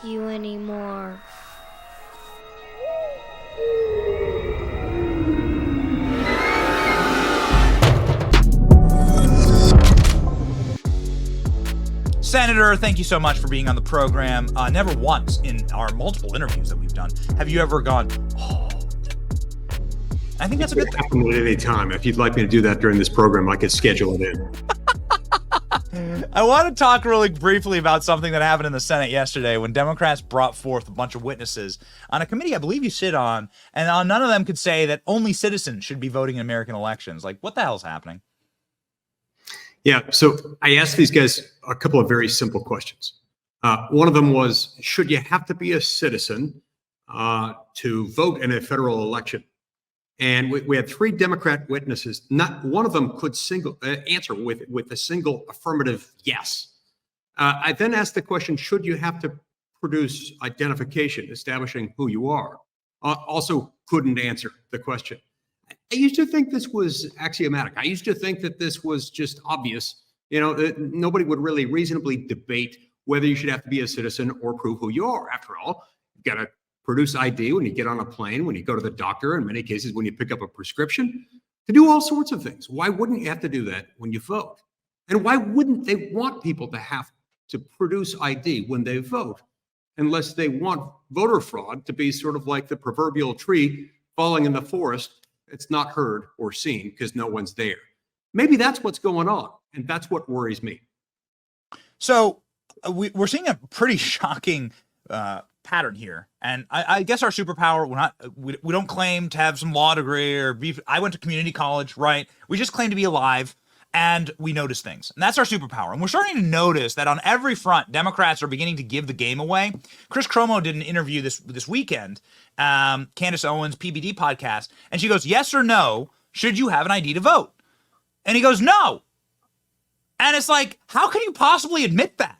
you anymore. Senator, thank you so much for being on the program. Never once in our multiple interviews that we've done have you ever gone, oh. I think that's a good thing. At any time. If you'd like me to do that during this program, I could schedule it in. I want to talk really briefly about something that happened in the Senate yesterday when Democrats brought forth a bunch of witnesses on a committee I believe you sit on, and none of them could say that only citizens should be voting in American elections. Like, what the hell's happening? Yeah, so I asked these guys a couple of very simple questions. One of them was, should you have to be a citizen to vote in a federal election? And we had three Democrat witnesses. Not one of them could answer with a single affirmative yes. I then asked the question, should you have to produce identification establishing who you are? Also couldn't answer the question. I used to think this was axiomatic. I used to think that this was just obvious. You know, that nobody would really reasonably debate whether you should have to be a citizen or prove who you are. After all, you've got to produce ID when you get on a plane, when you go to the doctor, in many cases when you pick up a prescription, to do all sorts of things. Why wouldn't you have to do that when you vote? And why wouldn't they want people to have to produce ID when they vote, unless they want voter fraud to be sort of like the proverbial tree falling in the forest? It's not heard or seen because no one's there. Maybe that's what's going on, and that's what worries me. So we're seeing a pretty shocking pattern here, and I guess our superpower, we don't claim to have some law degree or I went to community college, right? We just claim to be alive, and we notice things, and that's our superpower. And we're starting to notice that on every front, Democrats are beginning to give the game away. Chris Cuomo did an interview this weekend, Candace Owens' PBD podcast, and she goes, yes or no, should you have an ID to vote? And he goes, no. And it's like, how can you possibly admit that?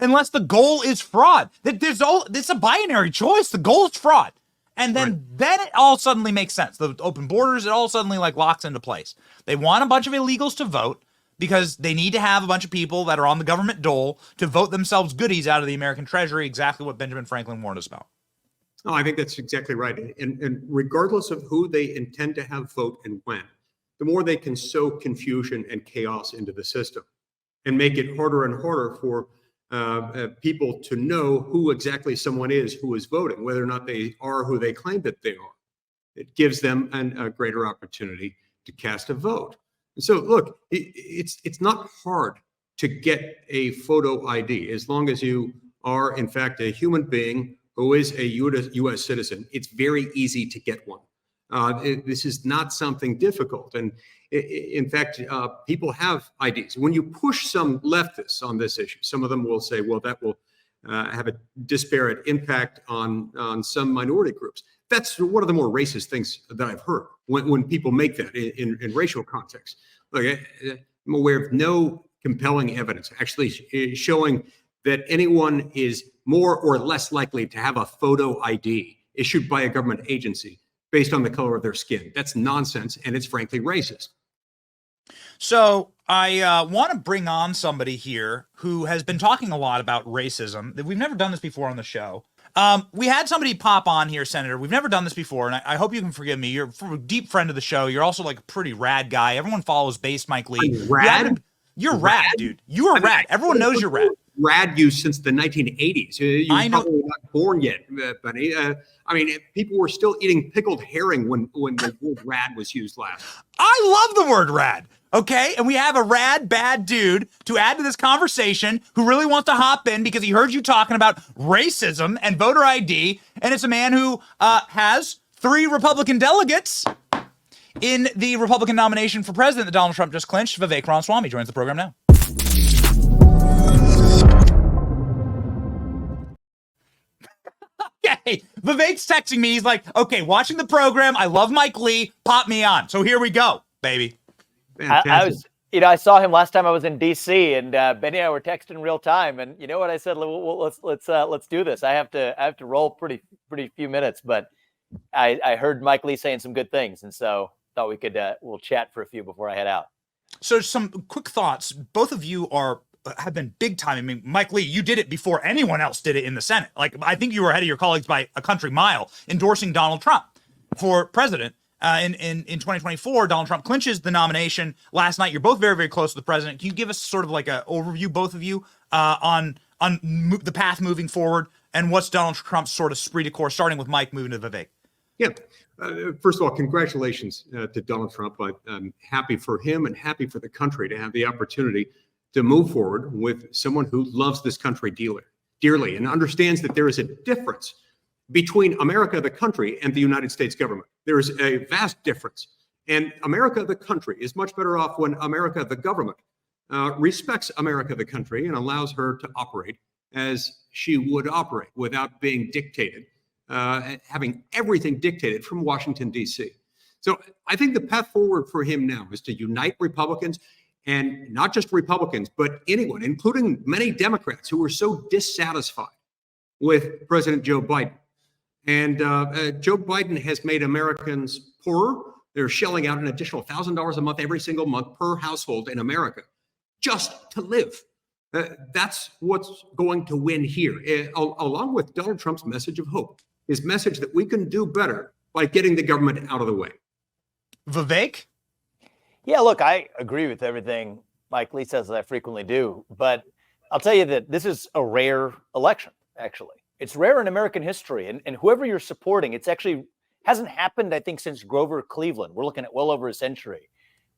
Unless the goal is fraud. It's a binary choice. The goal is fraud. And then it all suddenly makes sense. The open borders, it all suddenly like locks into place. They want a bunch of illegals to vote because they need to have a bunch of people that are on the government dole to vote themselves goodies out of the American treasury, exactly what Benjamin Franklin warned us about. No, I think that's exactly right. And regardless of who they intend to have vote and when, the more they can sow confusion and chaos into the system and make it harder and harder for people to know who exactly someone is who is voting, whether or not they are who they claim that they are. It gives them a greater opportunity to cast a vote. And so, look, it's not hard to get a photo ID as long as you are, in fact, a human being who is a U.S. citizen. It's very easy to get one. This is not something difficult. And in fact, people have IDs. When you push some leftists on this issue, some of them will say, well, that will have a disparate impact on some minority groups. That's one of the more racist things that I've heard when people make that in racial context. Look, I'm aware of no compelling evidence actually showing that anyone is more or less likely to have a photo ID issued by a government agency based on the color of their skin. That's nonsense, and it's frankly racist. So I want to bring on somebody here who has been talking a lot about racism. We've never done this before on the show. We had somebody pop on here, Senator. We've never done this before, and I hope you can forgive me. You're a deep friend of the show. You're also like a pretty rad guy. Everyone follows Based Mike Lee. Rad? You're rad, dude. You are rad. Everyone knows you're rad. Rad you since the 1980s. You're probably not born yet, buddy. I mean, people were still eating pickled herring when the word rad was used last. I love the word rad. Okay, and we have a rad bad dude to add to this conversation who really wants to hop in because he heard you talking about racism and voter ID, and it's a man who has 3 Republican delegates in the Republican nomination for president that Donald Trump just clinched. Vivek Ramaswamy joins the program now. Okay, Vivek's texting me. He's like, okay, watching the program. I love Mike Lee. Pop me on. So here we go, baby. I saw him last time I was in DC, and Benny and I were texting in real time. And you know what I said? Let's do this. I have to roll pretty few minutes, but I heard Mike Lee saying some good things, and so thought we'll chat for a few before I head out. So some quick thoughts. Both of you are have been big time. I mean, Mike Lee, you did it before anyone else did it in the Senate. Like, I think you were ahead of your colleagues by a country mile, endorsing Donald Trump for president. In 2024, Donald Trump clinches the nomination last night. You're both very, very close to the president. Can you give us sort of like an overview, both of you, on the path moving forward and what's Donald Trump's sort of esprit de corps, starting with Mike, moving to Vivek? Yeah. First of all, congratulations to Donald Trump. I'm happy for him and happy for the country to have the opportunity to move forward with someone who loves this country dearly and understands that there is a difference between America, the country, and the United States government. There is a vast difference. And America, the country, is much better off when America, the government, respects America, the country, and allows her to operate as she would operate without being dictated, having everything dictated from Washington, D.C. So I think the path forward for him now is to unite Republicans, and not just Republicans, but anyone, including many Democrats who were so dissatisfied with President Joe Biden. And Joe Biden has made Americans poorer. They're shelling out an additional $1,000 a month every single month per household in America just to live. That's what's going to win here, along with Donald Trump's message of hope, his message that we can do better by getting the government out of the way. Vivek? Yeah, look, I agree with everything Mike Lee says, that I frequently do. But I'll tell you that this is a rare election, actually. It's rare in American history. And whoever you're supporting, it's actually hasn't happened, I think, since Grover Cleveland. We're looking at well over a century,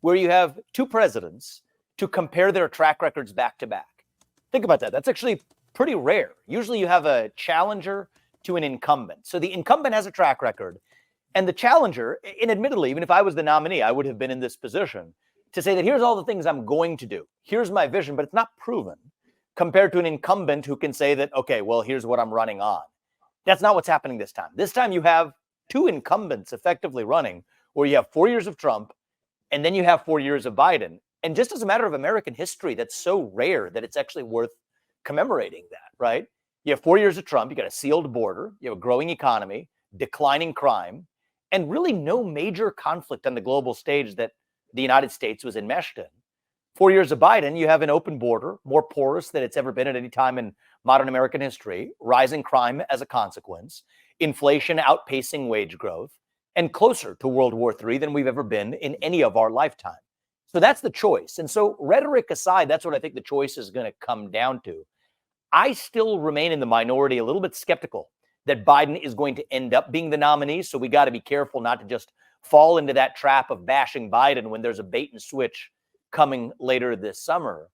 where you have two presidents to compare their track records back to back. Think about that. That's actually pretty rare. Usually you have a challenger to an incumbent. So the incumbent has a track record, and the challenger, and admittedly, even if I was the nominee, I would have been in this position to say that here's all the things I'm going to do. Here's my vision, but it's not proven, compared to an incumbent who can say that, okay, well, here's what I'm running on. That's not what's happening this time. This time you have two incumbents effectively running, where you have 4 years of Trump, and then you have 4 years of Biden. And just as a matter of American history, that's so rare that it's actually worth commemorating that, right? You have 4 years of Trump, you got a sealed border, you have a growing economy, declining crime, and really no major conflict on the global stage that the United States was enmeshed in. 4 years of Biden, you have an open border, more porous than it's ever been at any time in modern American history, rising crime as a consequence, inflation outpacing wage growth, and closer to World War III than we've ever been in any of our lifetime. So that's the choice. And so rhetoric aside, that's what I think the choice is going to come down to. I still remain in the minority, a little bit skeptical that Biden is going to end up being the nominee. So we got to be careful not to just fall into that trap of bashing Biden when there's a bait and switch coming later this summer.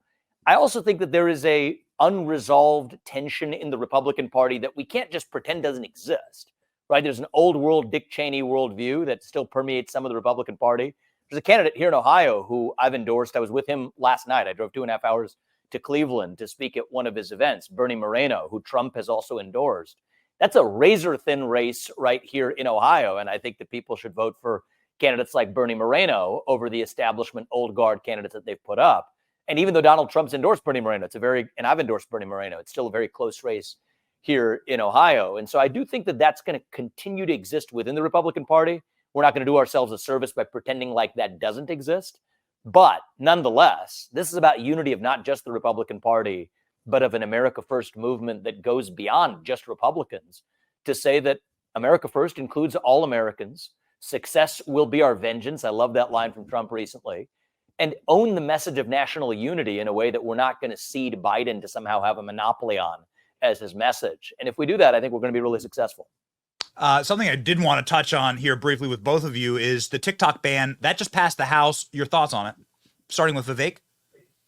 I also think that there is a unresolved tension in the Republican Party that we can't just pretend doesn't exist, right? There's an old world Dick Cheney worldview that still permeates some of the Republican Party. There's a candidate here in Ohio who I've endorsed. I was with him last night. I drove 2.5 hours to Cleveland to speak at one of his events, Bernie Moreno, who Trump has also endorsed. That's a razor thin race right here in Ohio. And I think that people should vote for candidates like Bernie Moreno over the establishment old guard candidates that they've put up. And even though Donald Trump's endorsed Bernie Moreno, and I've endorsed Bernie Moreno, it's still a very close race here in Ohio. And so I do think that that's going to continue to exist within the Republican Party. We're not going to do ourselves a service by pretending like that doesn't exist. But nonetheless, this is about unity of not just the Republican Party, but of an America First movement that goes beyond just Republicans to say that America First includes all Americans. Success will be our vengeance. I love that line from Trump recently. And own the message of national unity in a way that we're not going to cede Biden to somehow have a monopoly on as his message. And if we do that, I think we're going to be really successful. Something I did want to touch on here briefly with both of you is the TikTok ban that just passed the House. Your thoughts on it, starting with Vivek?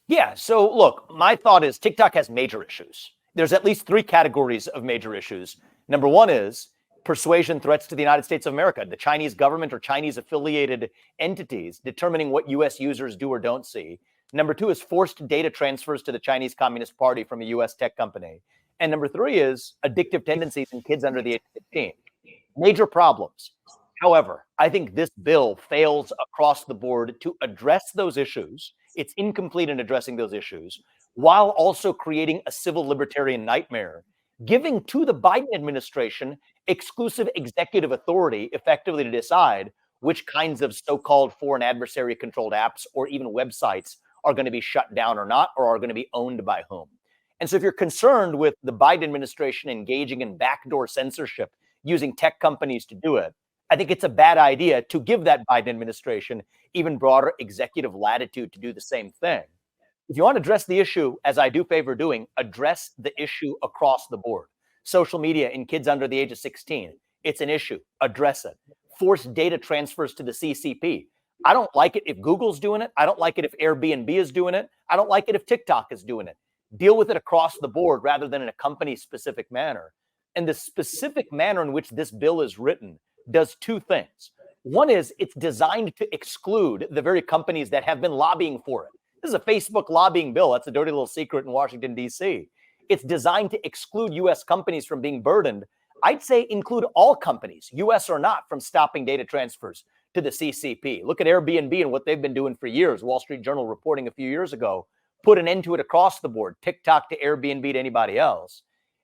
Yeah. So look, my thought is TikTok has major issues. There's at least 3 categories of major issues. Number one is persuasion threats to the United States of America, the Chinese government or Chinese affiliated entities determining what U.S. users do or don't see. Number 2 is forced data transfers to the Chinese Communist Party from a U.S. tech company. And number 3 is addictive tendencies in kids under the age of 15. Major problems. However, I think this bill fails across the board to address those issues. It's incomplete in addressing those issues, while also creating a civil libertarian nightmare, giving to the Biden administration exclusive executive authority effectively to decide which kinds of so-called foreign adversary controlled apps or even websites are going to be shut down or not, or are going to be owned by whom. And so if you're concerned with the Biden administration engaging in backdoor censorship using tech companies to do it, I think it's a bad idea to give that Biden administration even broader executive latitude to do the same thing. If you want to address the issue, as I do favor doing, address the issue across the board. Social media in kids under the age of 16, it's an issue. Address it. Force data transfers to the CCP. I don't like it if Google's doing it. I don't like it if Airbnb is doing it. I don't like it if TikTok is doing it. Deal with it across the board rather than in a company-specific manner. And the specific manner in which this bill is written does two things. One is it's designed to exclude the very companies that have been lobbying for it. This is a Facebook lobbying bill. That's a dirty little secret in Washington, D.C. It's designed to exclude U.S. companies from being burdened. I'd say include all companies, U.S. or not, from stopping data transfers to the CCP. Look at Airbnb and what they've been doing for years. Wall Street Journal reporting a few years ago, put an end to it across the board, TikTok to Airbnb to anybody else.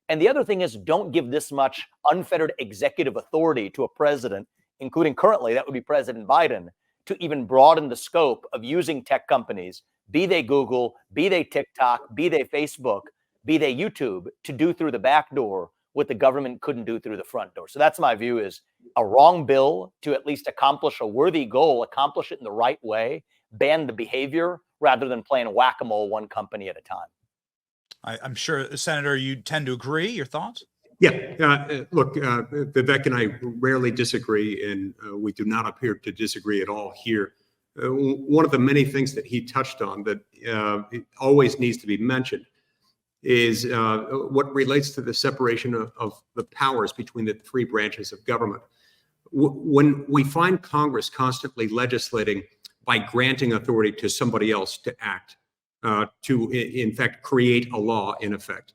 And the other thing is, don't give this much unfettered executive authority to a president, including currently, that would be President Biden, to even broaden the scope of using tech companies, be they Google, be they TikTok, be they Facebook, be they YouTube, to do through the back door what the government couldn't do through the front door. So that's my view, is a wrong bill to at least accomplish a worthy goal, accomplish it in the right way, ban the behavior rather than playing whack-a-mole one company at a time. I'm sure, Senator, you tend to agree. Your thoughts? Yeah, look, Vivek and I rarely disagree, and we do not appear to disagree at all here. One of the many things that he touched on that always needs to be mentioned is what relates to the separation of the powers between the three branches of government. When we find Congress constantly legislating by granting authority to somebody else to act, to, in fact, create a law, in effect,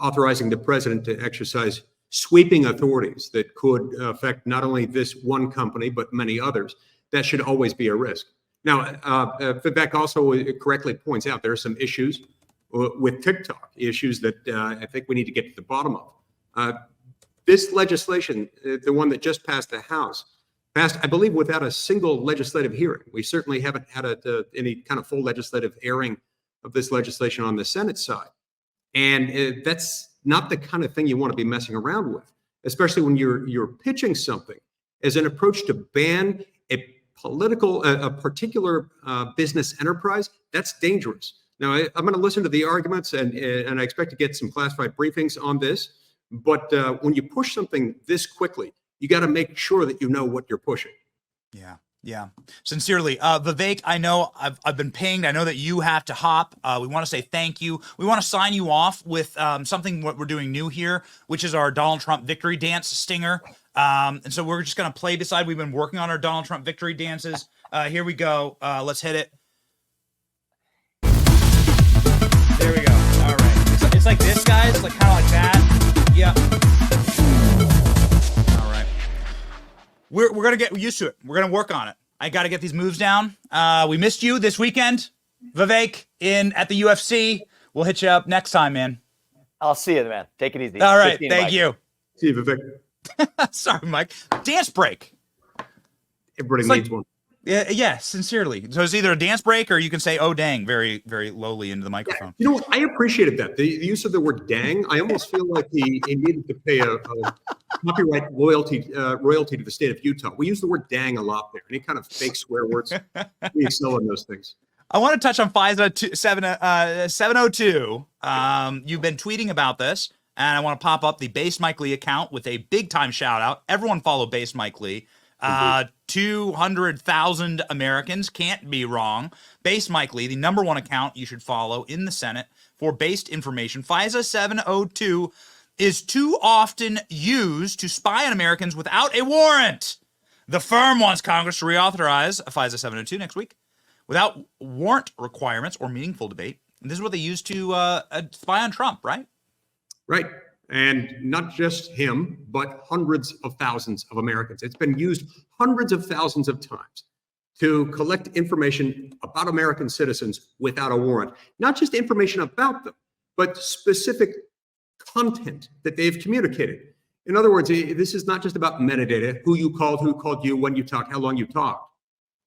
authorizing the president to exercise sweeping authorities that could affect not only this one company, but many others, that should always be a risk. Now, Vivek also correctly points out there are some issues with TikTok, issues that I think we need to get to the bottom of. This legislation, the one that just passed the House, passed, I believe, without a single legislative hearing. We certainly haven't had any kind of full legislative airing of this legislation on the Senate side. And that's not the kind of thing you want to be messing around with, especially when you're pitching something as an approach to ban a particular business enterprise. That's dangerous. Now, I'm going to listen to the arguments, and I expect to get some classified briefings on this. But when you push something this quickly, you got to make sure that you know what you're pushing. Yeah. Sincerely, Vivek, I know I've been pinged. I know that you have to hop. We want to say thank you. We want to sign you off with something what we're doing new here, which is our Donald Trump victory dance stinger. And so we're just going to play beside. We've been working on our Donald Trump victory dances. Here we go. Let's hit it. There we go. All right. It's like this, guys. Like kind of like that. Yeah. All right. We're going to get used to it. We're going to work on it. I got to get these moves down. We missed you this weekend, Vivek, at the UFC. We'll hit you up next time, man. I'll see you, man. Take it easy. All right. Thank you. See you, Vivek. Sorry, Mike. Dance break. Everybody needs one. Yeah, sincerely. So it's either a dance break or you can say, oh, dang, very, very lowly into the microphone. Yeah, you know what? I appreciated that. The use of the word dang. I almost feel like he needed to pay a copyright royalty to the state of Utah. We use the word dang a lot there. Any kind of fake swear words. We excel in those things. I want to touch on FISA 702. You've been tweeting about this, and I want to pop up the Based Mike Lee account with a big-time shout-out. Everyone follow Based Mike Lee. 200,000 Americans can't be wrong. Based Mike Lee, the #1 account you should follow in the Senate for based information. FISA 702 is too often used to spy on Americans without a warrant. The firm wants Congress to reauthorize FISA 702 next week without warrant requirements or meaningful debate. And this is what they used to spy on Trump, right? Right. And not just him, but hundreds of thousands of Americans. It's been used hundreds of thousands of times to collect information about American citizens without a warrant. Not just information about them, but specific content that they've communicated. In other words, this is not just about metadata, who called you, when you talked, how long you talked.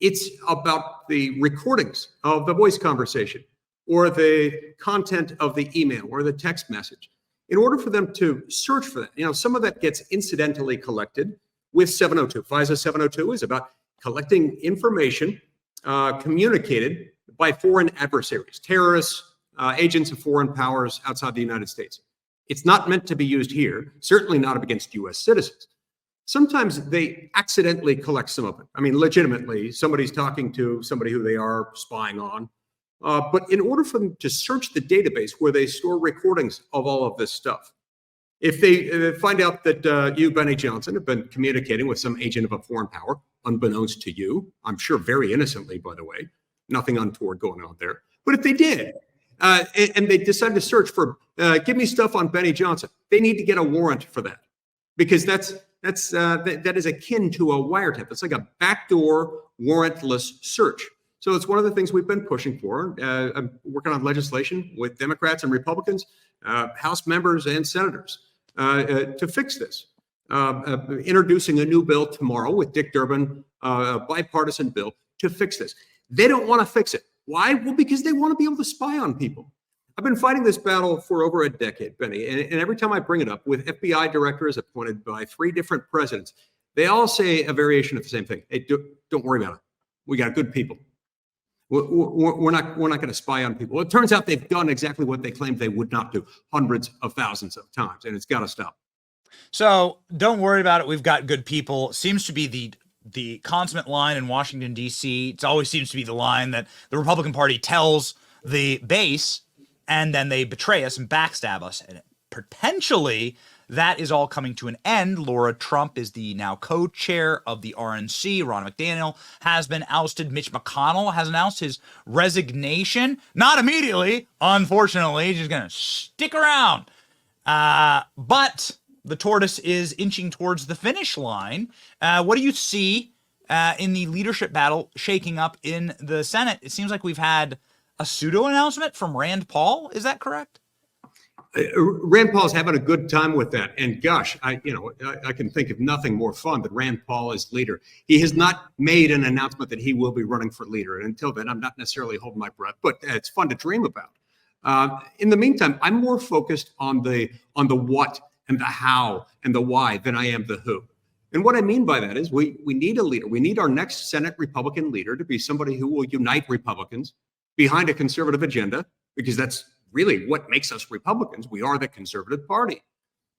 It's about the recordings of the voice conversation or the content of the email or the text message. In order for them to search for that, some of that gets incidentally collected with 702. FISA 702 is about collecting information communicated by foreign adversaries, terrorists, agents of foreign powers outside the United States. It's not meant to be used here, certainly not against US citizens. Sometimes they accidentally collect some of it. I mean, legitimately, somebody's talking to somebody who they are spying on. But in order for them to search the database where they store recordings of all of this stuff, if they find out that you, Benny Johnson, have been communicating with some agent of a foreign power, unbeknownst to you, I'm sure very innocently, by the way, nothing untoward going on there. But if they did, and they decide to search for, give me stuff on Benny Johnson, they need to get a warrant for that, because that is akin to a wiretap. It's like a backdoor warrantless search. So it's one of the things we've been pushing for. I'm working on legislation with Democrats and Republicans, House members and senators to fix this. Introducing a new bill tomorrow with Dick Durbin, a bipartisan bill to fix this. They don't want to fix it. Why? Well, because they want to be able to spy on people. I've been fighting this battle for over a decade, Benny, and every time I bring it up with FBI directors appointed by 3 different presidents, they all say a variation of the same thing. Hey, don't worry about it. We got good people. We're not going to spy on people. Well, it turns out they've done exactly what they claimed they would not do hundreds of thousands of times, and it's got to stop. So don't worry about it. We've got good people. Seems to be the consummate line in Washington, D.C. It always seems to be the line that the Republican Party tells the base, and then they betray us and backstab us. And potentially that is all coming to an end. Laura Trump is the now co-chair of the RNC. Ron McDaniel has been ousted. Mitch McConnell has announced his resignation. Not immediately, unfortunately. He's just going to stick around. But the tortoise is inching towards the finish line. What do you see in the leadership battle shaking up in the Senate? It seems like we've had a pseudo announcement from Rand Paul. Is that correct? Rand Paul's having a good time with that. And gosh, I can think of nothing more fun than Rand Paul as leader. He has not made an announcement that he will be running for leader. And until then, I'm not necessarily holding my breath, but it's fun to dream about. In the meantime, I'm more focused on the what and the how and the why than I am the who. And what I mean by that is we need a leader. We need our next Senate Republican leader to be somebody who will unite Republicans behind a conservative agenda, because that's really what makes us Republicans. We are the conservative party.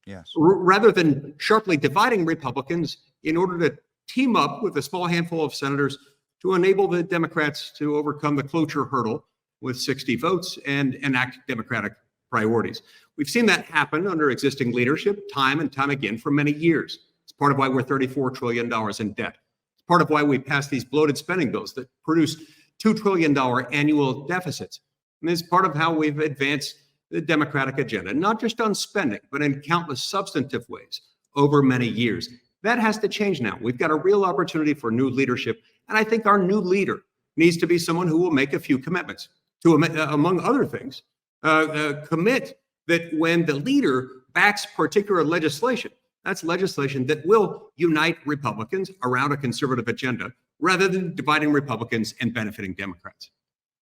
Yes. Rather than sharply dividing Republicans in order to team up with a small handful of senators to enable the Democrats to overcome the cloture hurdle with 60 votes and enact Democratic priorities. We've seen that happen under existing leadership time and time again for many years. It's part of why we're $34 trillion in debt. It's part of why we passed these bloated spending bills that produce $2 trillion annual deficits. And it's part of how we've advanced the Democratic agenda, not just on spending, but in countless substantive ways over many years. That has to change now. We've got a real opportunity for new leadership. And I think our new leader needs to be someone who will make a few commitments to, among other things, commit that when the leader backs particular legislation, that's legislation that will unite Republicans around a conservative agenda rather than dividing Republicans and benefiting Democrats.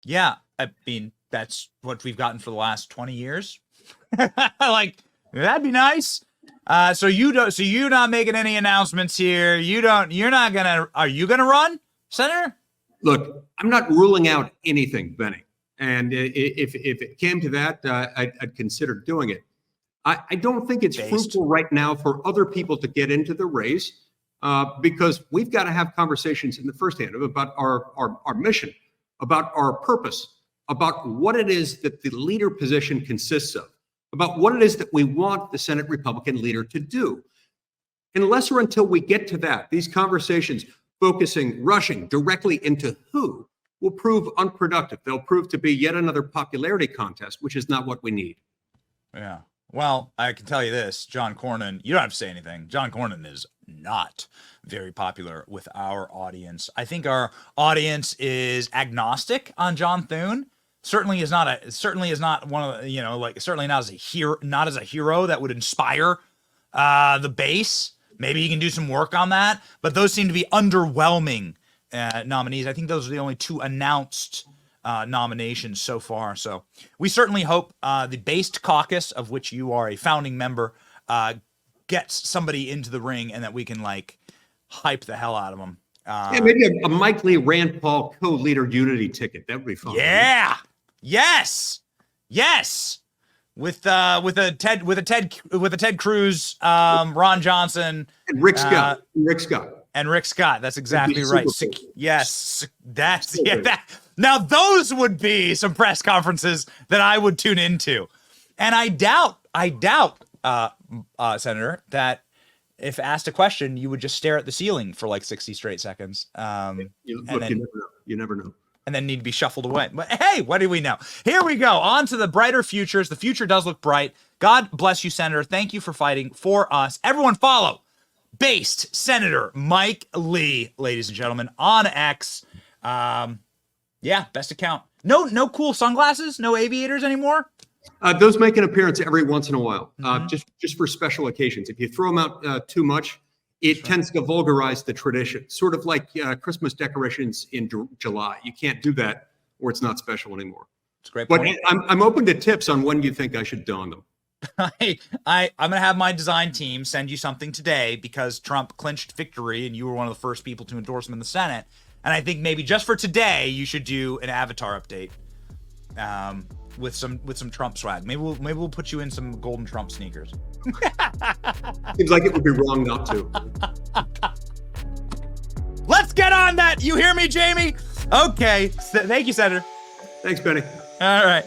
Yeah, I mean, that's what we've gotten for the last 20 years. Like, that'd be nice. So you're not making any announcements here. Are you gonna run, Senator? Look, I'm not ruling out anything, Benny. And if it came to that, I'd consider doing it. I don't think it's fruitful right now for other people to get into the race because we've got to have conversations in the first hand about our mission, about our purpose, about what it is that the leader position consists of, about what it is that we want the Senate Republican leader to do. Unless or until we get to that, these conversations rushing directly into who will prove unproductive. They'll prove to be yet another popularity contest, which is not what we need. Yeah. Well, I can tell you this, John Cornyn, you don't have to say anything. John Cornyn is not very popular with our audience. I think our audience is agnostic on John Thune. Certainly is not one of the, certainly not as a hero that would inspire the base. Maybe he can do some work on that, but those seem to be underwhelming nominees. I think those are the only 2 announced nominations so far. So we certainly hope the Based Caucus, of which you are a founding member, gets somebody into the ring and that we can like hype the hell out of them. Yeah, maybe a Mike Lee Rand Paul co-leader unity ticket. That would be fun. Yeah. Yes. With a Ted Cruz, Ron Johnson, And Rick Scott. Rick Scott. That's exactly That'd right. be super cool. Yes, that's Super. Now those would be some press conferences that I would tune into, and I doubt, Senator, that if asked a question, you would just stare at the ceiling for like 60 straight seconds. You never know. And then need to be shuffled away. But hey, what do we know? Here we go. On to the brighter futures. The future does look bright. God bless you, Senator. Thank you for fighting for us. Everyone follow Based Senator Mike Lee, ladies and gentlemen, on X. Best account. No cool sunglasses, no aviators anymore. Those make an appearance every once in a while, just for special occasions. If you throw them out too much, it tends to vulgarize the tradition, sort of like Christmas decorations in July. You can't do that or it's not special anymore. It's a great But point. I'm open to tips on when you think I should don them. I'm going to have my design team send you something today because Trump clinched victory and you were one of the first people to endorse him in the Senate. And I think maybe just for today, you should do an avatar update with some Trump swag. Maybe we'll put you in some golden Trump sneakers. Seems like it would be wrong not to. Let's get on that. You hear me, Jamie? Okay. Thank you, Senator. Thanks, Benny. All right.